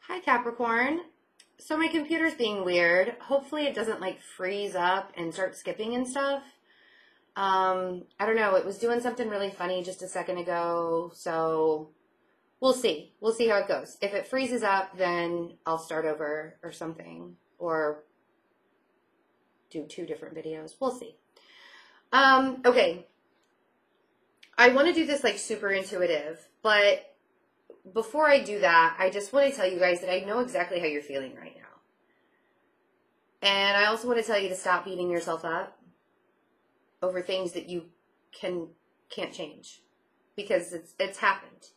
Hi, Capricorn. So my computer's being weird. Hopefully it doesn't like freeze up and start skipping and stuff. I don't know. It was doing something really funny just a second ago. So we'll see. We'll see how it goes. If it freezes up, then I'll start over or something. Or do 2 different videos. We'll see. Okay. I want to do this like super intuitive, but before I do that, I just want to tell you guys that I know exactly how you're feeling right now. And I also want to tell you to stop beating yourself up over things that you can't change. Because it's happened.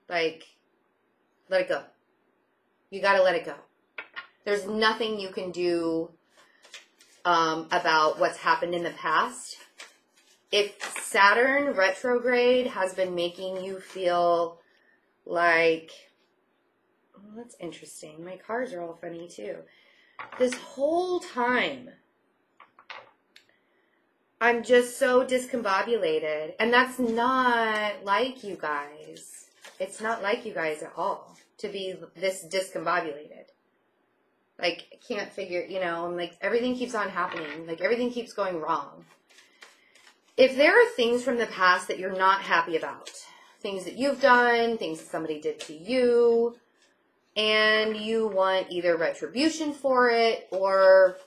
Like, let it go. You gotta let it go. There's nothing you can do about what's happened in the past. If Saturn retrograde has been making you feel like, oh, that's interesting. My cards are all funny too. This whole time, I'm just so discombobulated. And that's not like you guys. It's not like you guys at all to be this discombobulated. Like, I can't figure, like everything keeps on happening. Like everything keeps going wrong. If there are things from the past that you're not happy about, things that you've done, things that somebody did to you, and you want either retribution for it, or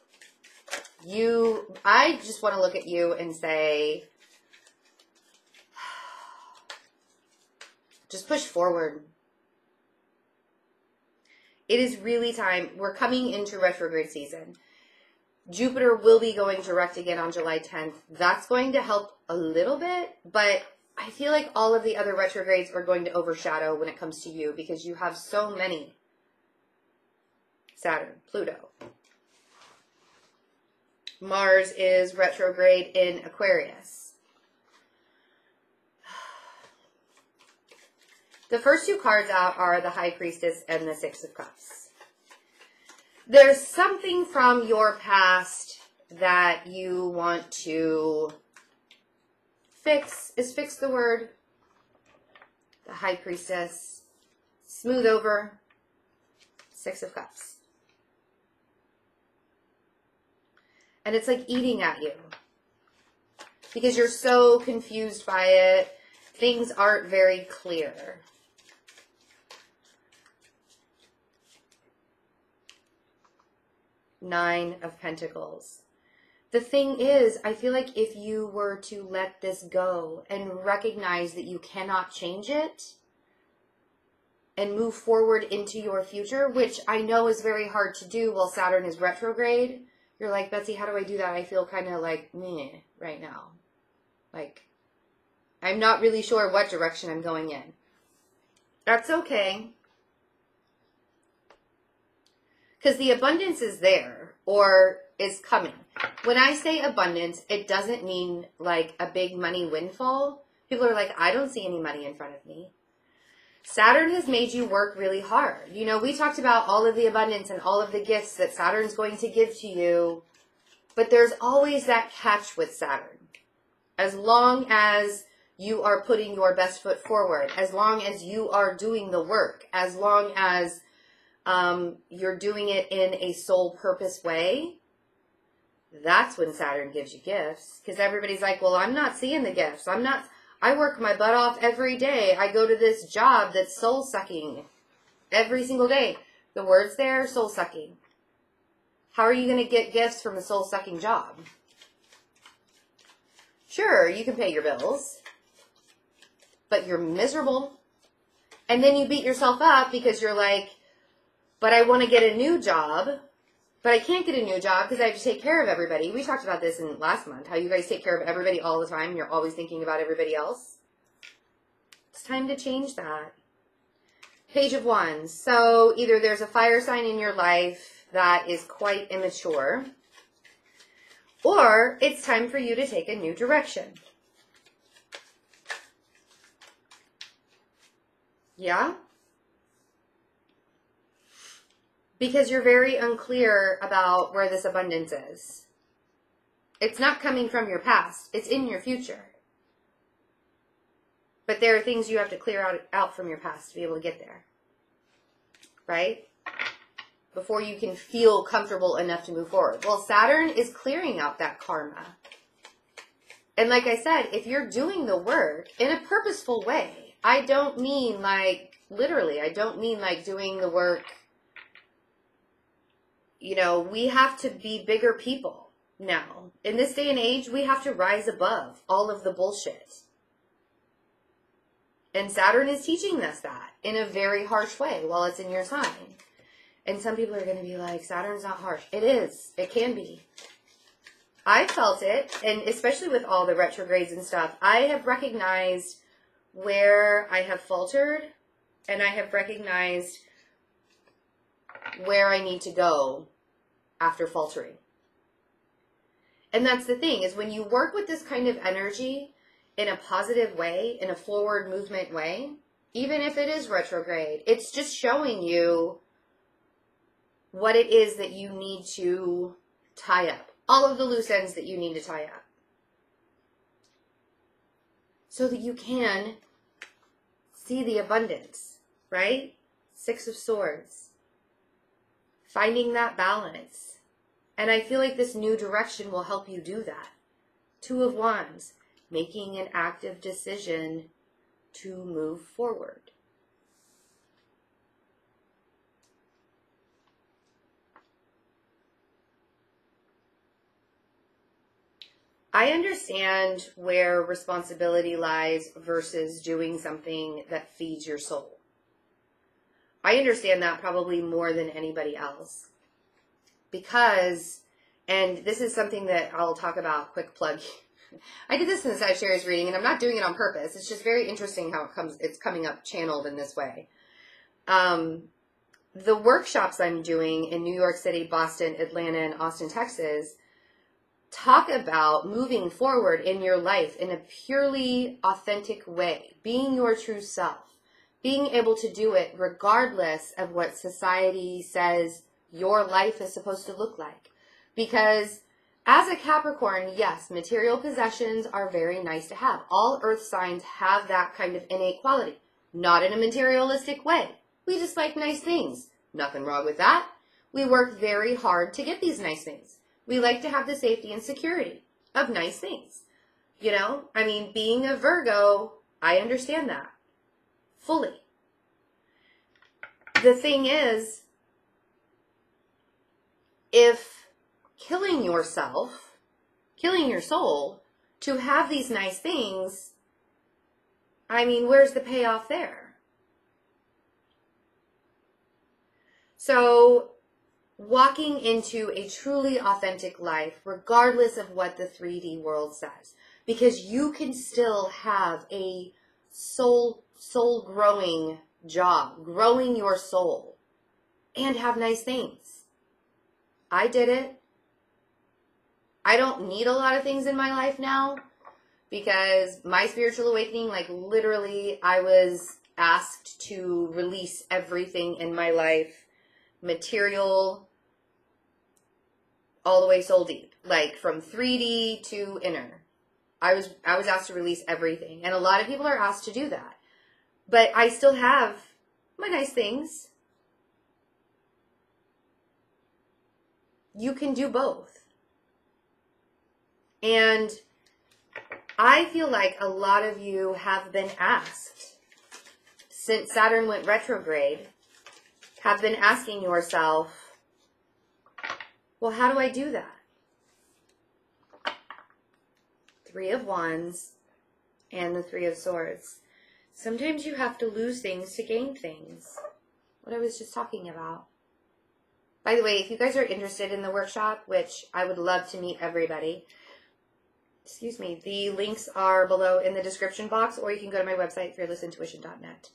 I just want to look at you and say, just push forward. It is really time. We're coming into retrograde season. Jupiter will be going direct again on July 10th. That's going to help a little bit, but I feel like all of the other retrogrades are going to overshadow when it comes to you because you have so many. Saturn, Pluto. Mars is retrograde in Aquarius. The first 2 cards out are the High Priestess and the 6 of Cups. There's something from your past that you want to fix. Is fix the word? The High Priestess. Smooth over. 6 of Cups. And it's like eating at you. Because you're so confused by it. Things aren't very clear. Nine of Pentacles. The thing is, I feel like if you were to let this go and recognize that you cannot change it and move forward into your future, which I know is very hard to do while Saturn is retrograde, you're like, Betsy, how do I do that? I feel kind of like meh right now. Like, I'm not really sure what direction I'm going in. That's okay. Because the abundance is there, or is coming. When I say abundance, it doesn't mean like a big money windfall. People are like, I don't see any money in front of me. Saturn has made you work really hard. We talked about all of the abundance and all of the gifts that Saturn's going to give to you. But there's always that catch with Saturn. As long as you are putting your best foot forward, as long as you are doing the work, as long as you're doing it in a sole purpose way, that's when Saturn gives you gifts. Because everybody's like, well, I'm not seeing the gifts. I work my butt off every day. I go to this job that's soul sucking every single day. The word's there, soul sucking. How are you going to get gifts from a soul sucking job? Sure, you can pay your bills, but you're miserable. And then you beat yourself up because you're like, but I want to get a new job, but I can't get a new job because I have to take care of everybody. We talked about this in last month, how you guys take care of everybody all the time. You're always thinking about everybody else. It's time to change that. Page of Wands. So either there's a fire sign in your life that is quite immature, or it's time for you to take a new direction. Yeah? Because you're very unclear about where this abundance is. It's not coming from your past. It's in your future. But there are things you have to clear out from your past to be able to get there. right? Before you can feel comfortable enough to move forward. Well, Saturn is clearing out that karma. And like I said, if you're doing the work in a purposeful way, I don't mean like, literally, I don't mean like doing the work, you know, we have to be bigger people now. In this day and age, we have to rise above all of the bullshit. And Saturn is teaching us that in a very harsh way while it's in your sign. And some people are going to be like, Saturn's not harsh. It is. It can be. I felt it, and especially with all the retrogrades and stuff, I have recognized where I have faltered, and I have recognized where I need to go after faltering. And that's the thing, is when you work with this kind of energy in a positive way, in a forward movement way, even if it is retrograde, it's just showing you what it is that you need to tie up. All of the loose ends that you need to tie up. So that you can see the abundance, right? 6 of Swords. Finding that balance. And I feel like this new direction will help you do that. 2 of Wands. Making an active decision to move forward. I understand where responsibility lies versus doing something that feeds your soul. I understand that probably more than anybody else. Because, and this is something that I'll talk about, quick plug. I did this in the Sagittarius reading, and I'm not doing it on purpose. It's just very interesting how it's coming up channeled in this way. The workshops I'm doing in New York City, Boston, Atlanta, and Austin, Texas, talk about moving forward in your life in a purely authentic way, being your true self, being able to do it regardless of what society says your life is supposed to look like. Because as a Capricorn, yes, material possessions are very nice to have. All earth signs have that kind of innate quality, not in a materialistic way. We just like nice things. Nothing wrong with that. We work very hard to get these nice things. We like to have the safety and security of nice things. You know, I mean, being a Virgo, I understand that fully. The thing is, if killing yourself, killing your soul to have these nice things, I mean, where's the payoff there? So, walking into a truly authentic life, regardless of what the 3D world says, because you can still have a soul growing job, growing your soul, and have nice things. I did it. I don't need a lot of things in my life now, because my spiritual awakening, like literally, I was asked to release everything in my life, material, all the way soul deep, like from 3D to inner. I was asked to release everything, and a lot of people are asked to do that. But I still have my nice things. You can do both. And I feel like a lot of you have been asked, since Saturn went retrograde, have been asking yourself, well, how do I do that? 3 of Wands and the 3 of Swords. Sometimes you have to lose things to gain things. What I was just talking about. By the way, if you guys are interested in the workshop, which I would love to meet everybody, excuse me, the links are below in the description box, or you can go to my website, fearlessintuition.net.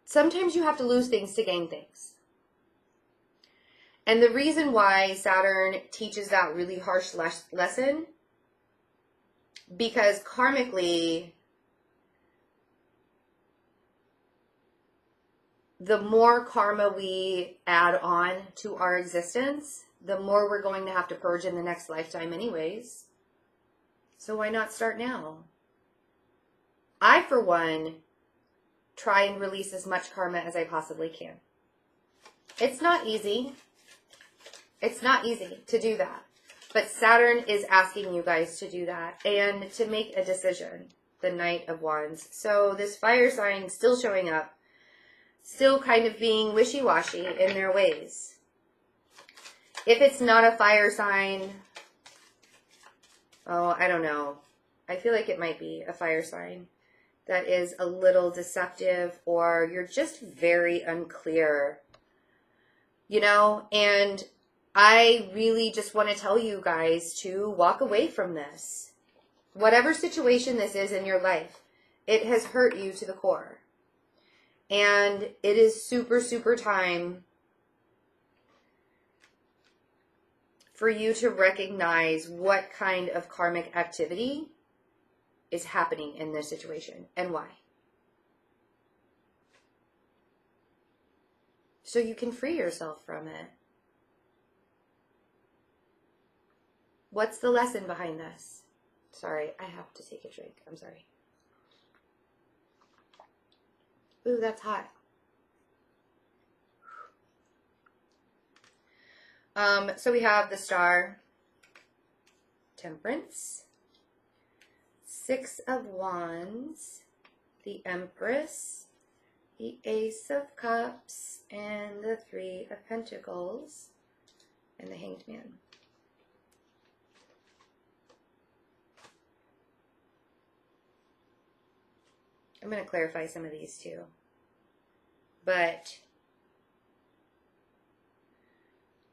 Sometimes you have to lose things to gain things. And the reason why Saturn teaches that really harsh lesson, because karmically, the more karma we add on to our existence, the more we're going to have to purge in the next lifetime anyways. So why not start now? I, for one, try and release as much karma as I possibly can. It's not easy. It's not easy to do that. But Saturn is asking you guys to do that and to make a decision. The Knight of Wands. So this fire sign still showing up, still kind of being wishy-washy in their ways. If it's not a fire sign, oh, I don't know. I feel like it might be a fire sign that is a little deceptive, or you're just very unclear, you know, and I really just want to tell you guys to walk away from this. Whatever situation this is in your life, it has hurt you to the core. And it is super, super time for you to recognize what kind of karmic activity is happening in this situation and why. So you can free yourself from it. What's the lesson behind this? Sorry, I have to take a drink. I'm sorry. Ooh, that's hot. So we have the Star, Temperance, Six of Wands, the Empress, the Ace of Cups, and the Three of Pentacles, and the Hanged Man. I'm going to clarify some of these too. But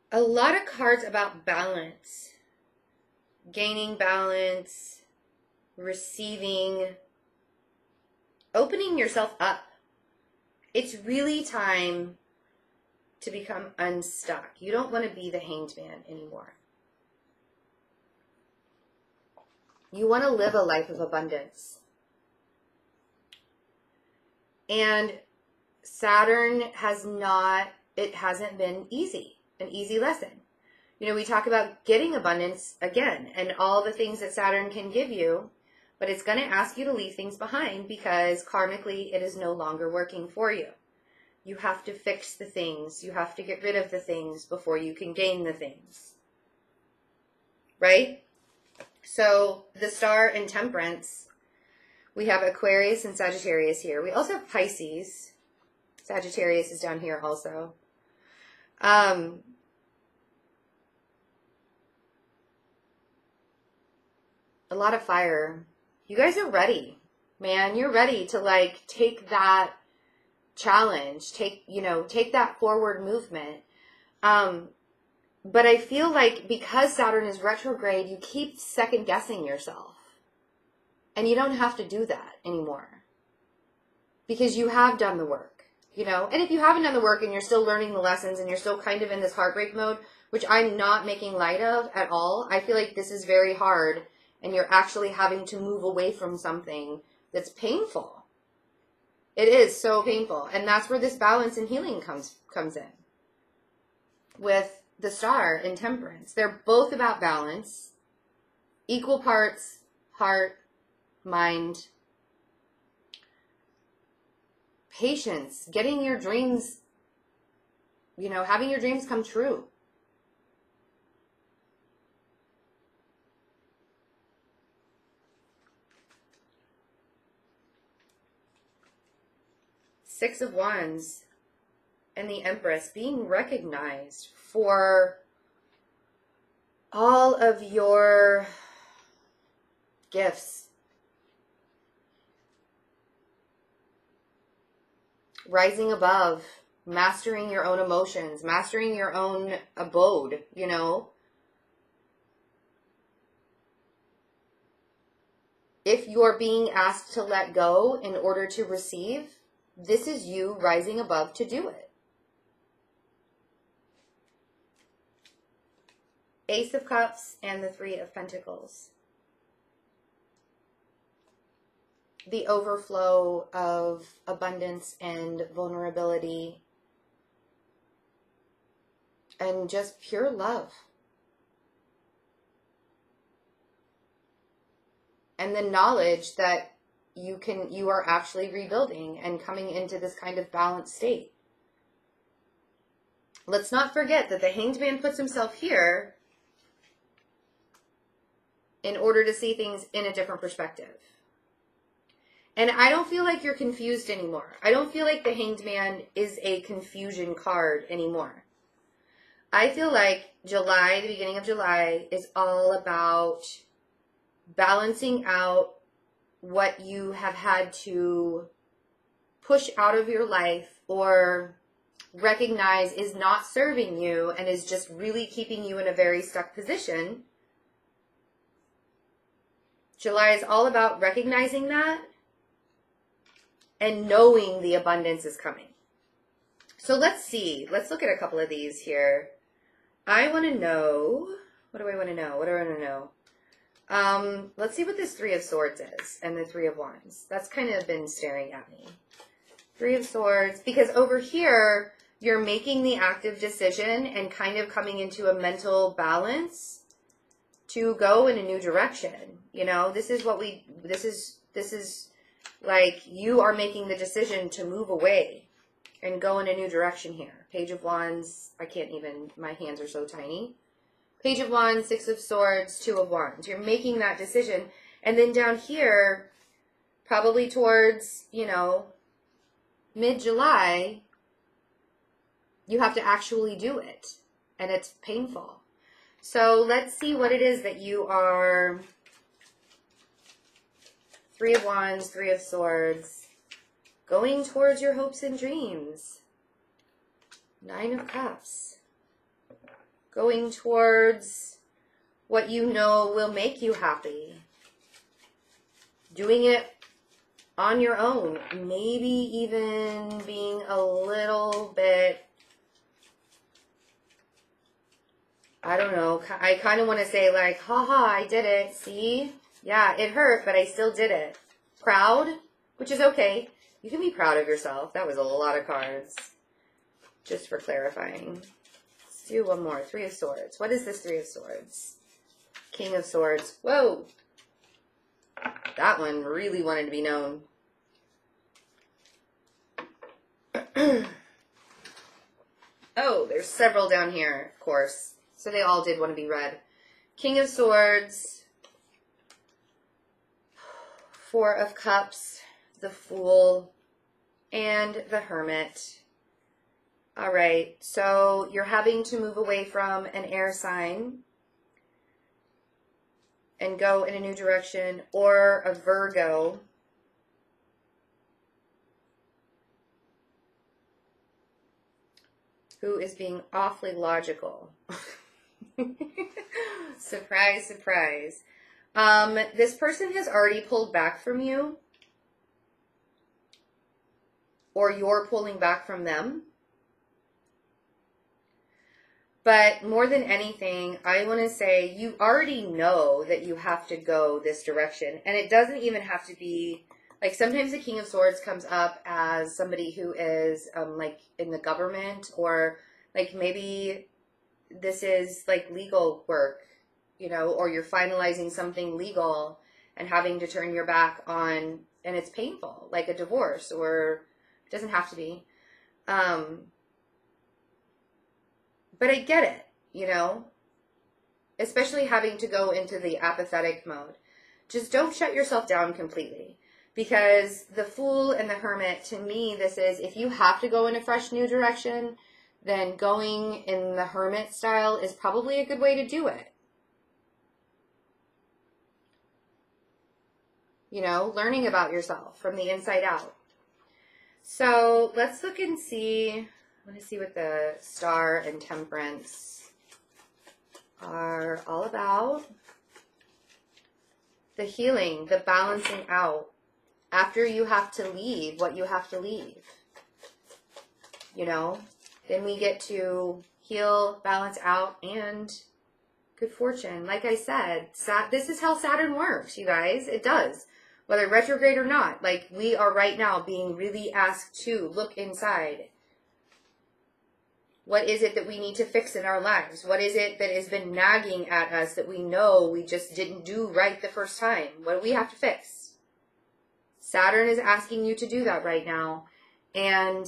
a lot of cards about balance, gaining balance, receiving, opening yourself up. It's really time to become unstuck. You don't want to be the Hanged Man anymore. You want to live a life of abundance. And Saturn hasn't been easy, an easy lesson. You know, we talk about getting abundance again and all the things that Saturn can give you, but it's going to ask you to leave things behind because karmically it is no longer working for you. You have to fix the things. You have to get rid of the things before you can gain the things. Right? So the Star and Temperance, we have Aquarius and Sagittarius here. We also have Pisces. Sagittarius is down here also. A lot of fire. You guys are ready, man. You're ready to like take that challenge, take that forward movement. But I feel like because Saturn is retrograde, you keep second guessing yourself. And you don't have to do that anymore. Because you have done the work, you know? And if you haven't done the work and you're still learning the lessons and you're still kind of in this heartbreak mode, which I'm not making light of at all, I feel like this is very hard and you're actually having to move away from something that's painful. It is so painful. And that's where this balance and healing comes in. With the Star and Temperance. They're both about balance. Equal parts, heart, mind, patience, getting your dreams, you know, having your dreams come true. Six of Wands and the Empress being recognized for all of your gifts. Rising above, mastering your own emotions, mastering your own abode, you know. If you're being asked to let go in order to receive, this is you rising above to do it. Ace of Cups and the Three of Pentacles. The overflow of abundance and vulnerability and just pure love. And the knowledge that you are actually rebuilding and coming into this kind of balanced state. Let's not forget that the Hanged Man puts himself here in order to see things in a different perspective. And I don't feel like you're confused anymore. I don't feel like the Hanged Man is a confusion card anymore. I feel like July, the beginning of July, is all about balancing out what you have had to push out of your life or recognize is not serving you and is just really keeping you in a very stuck position. July is all about recognizing that and knowing the abundance is coming. So let's see. Let's look at a couple of these here. I want to know, what do I want to know? What do I want to know? Let's see what this Three of Swords is and the Three of Wands. That's kind of been staring at me. Three of Swords, because over here, you're making the active decision and kind of coming into a mental balance to go in a new direction. You know, this is like you are making the decision to move away and go in a new direction here. Page of Wands, I can't even, my hands are so tiny. Page of Wands, Six of Swords, Two of Wands. You're making that decision. And then down here, probably towards, you know, mid-July, you have to actually do it. And it's painful. So let's see what it is that you are. Three of Wands, Three of Swords. Going towards your hopes and dreams. Nine of Cups. Going towards what you know will make you happy. Doing it on your own. Maybe even being a little bit, I don't know. I kind of want to say like, haha, I did it. See? Yeah, it hurt, but I still did it. Proud, which is okay. You can be proud of yourself. That was a lot of cards. Just for clarifying. Let's do one more. Three of Swords. What is this Three of Swords? King of Swords. Whoa. That one really wanted to be known. Oh, there's several down here, of course. So they all did want to be read. King of Swords. Four of Cups. The Fool. And the Hermit. All right, so you're having to move away from an air sign and go in a new direction, or a Virgo. Who is being awfully logical. Surprise, surprise. This person has already pulled back from you, or you're pulling back from them. But more than anything, I want to say you already know that you have to go this direction. And it doesn't even have to be, like sometimes the King of Swords comes up as somebody who is like in the government, or like maybe this is like legal work, you know, or you're finalizing something legal and having to turn your back on, and it's painful, like a divorce, or it doesn't have to be. But I get it, you know, especially having to go into the apathetic mode. Just don't shut yourself down completely, because the Fool and the Hermit, to me, this is, if you have to go in a fresh new direction, then going in the Hermit style is probably a good way to do it. You know, learning about yourself from the inside out. So let's look and see. I want to see what the Star and Temperance are all about. The healing, the balancing out. After you have to leave what you have to leave. You know, then we get to heal, balance out, and good fortune. Like I said, this is how Saturn works, you guys. It does. Whether retrograde or not. Like, we are right now being really asked to look inside. What is it that we need to fix in our lives? What is it that has been nagging at us that we know we just didn't do right the first time? What do we have to fix? Saturn is asking you to do that right now. And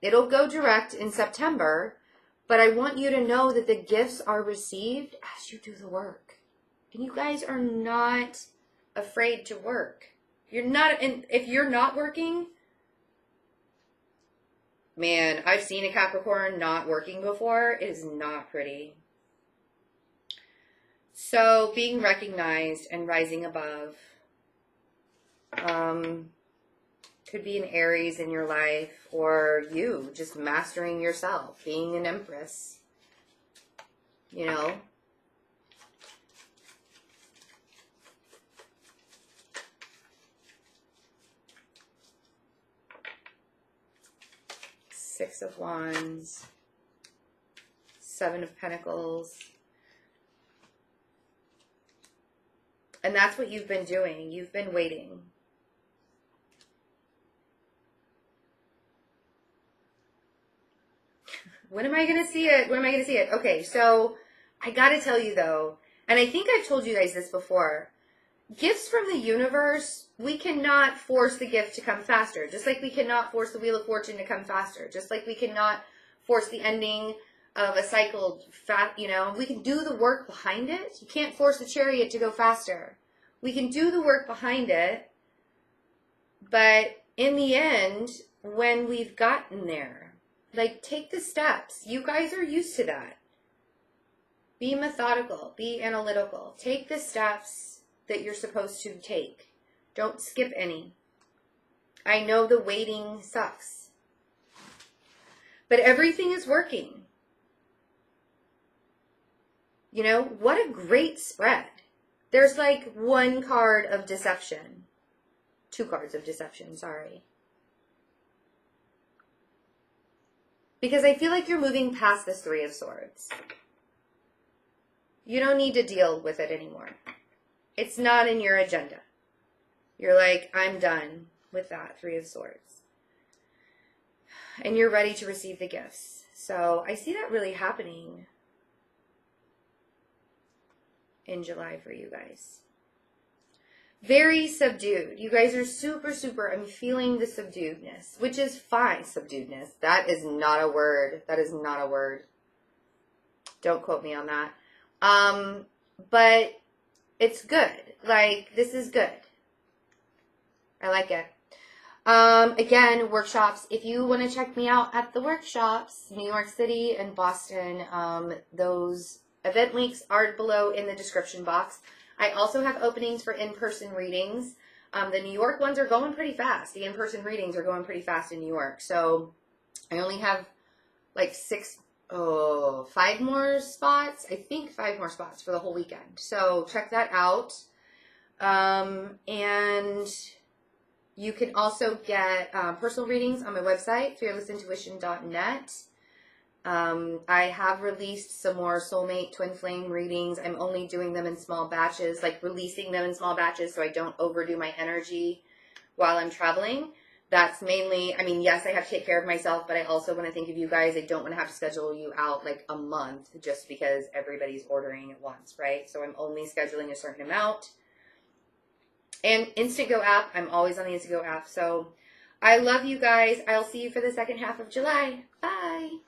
it'll go direct in September. But I want you to know that the gifts are received as you do the work. And you guys are not afraid to work. You're not, and if you're not working, man, I've seen a Capricorn not working before. It is not pretty. So being recognized and rising above could be an Aries in your life, or you just mastering yourself, being an Empress, you know. Six of Wands, Seven of Pentacles. And that's what you've been doing. You've been waiting. When am I going to see it? When am I going to see it? Okay, so I got to tell you though, and I think I've told you guys this before, gifts from the universe, we cannot force the gift to come faster. Just like we cannot force the Wheel of Fortune to come faster. Just like we cannot force the ending of a cycle, you know. We can do the work behind it. You can't force the chariot to go faster. We can do the work behind it, but in the end, when we've gotten there, like, take the steps. You guys are used to that. Be methodical. Be analytical. Take the steps that you're supposed to take. Don't skip any. I know the waiting sucks. But everything is working. You know, what a great spread. There's like one card of deception. Two cards of deception, sorry. Because I feel like you're moving past this Three of Swords. You don't need to deal with it anymore. It's not in your agenda. You're like, I'm done with that Three of Swords. And you're ready to receive the gifts. So I see that really happening in July for you guys. Very subdued. You guys are super, super, I'm feeling the subduedness, which is fine. Subduedness. That is not a word. That is not a word. Don't quote me on that. But it's good. Like, this is good. I like it. Again, workshops. If you want to check me out at the workshops, New York City and Boston, those event links are below in the description box. I also have openings for in-person readings. The New York ones are going pretty fast. The in-person readings are going pretty fast in New York. So I only have like 5 more spots. I think 5 more spots for the whole weekend. So check that out. And you can also get personal readings on my website, fearlessintuition.net. I have released some more soulmate twin flame readings. I'm only doing them in small batches, like releasing them in small batches so I don't overdo my energy while I'm traveling. That's mainly, I mean, yes, I have to take care of myself, but I also want to think of you guys. I don't want to have to schedule you out like a month just because everybody's ordering at once, right? So I'm only scheduling a certain amount. And InstantGo App, I'm always on the InstantGo App. So I love you guys. I'll see you for the second half of July. Bye.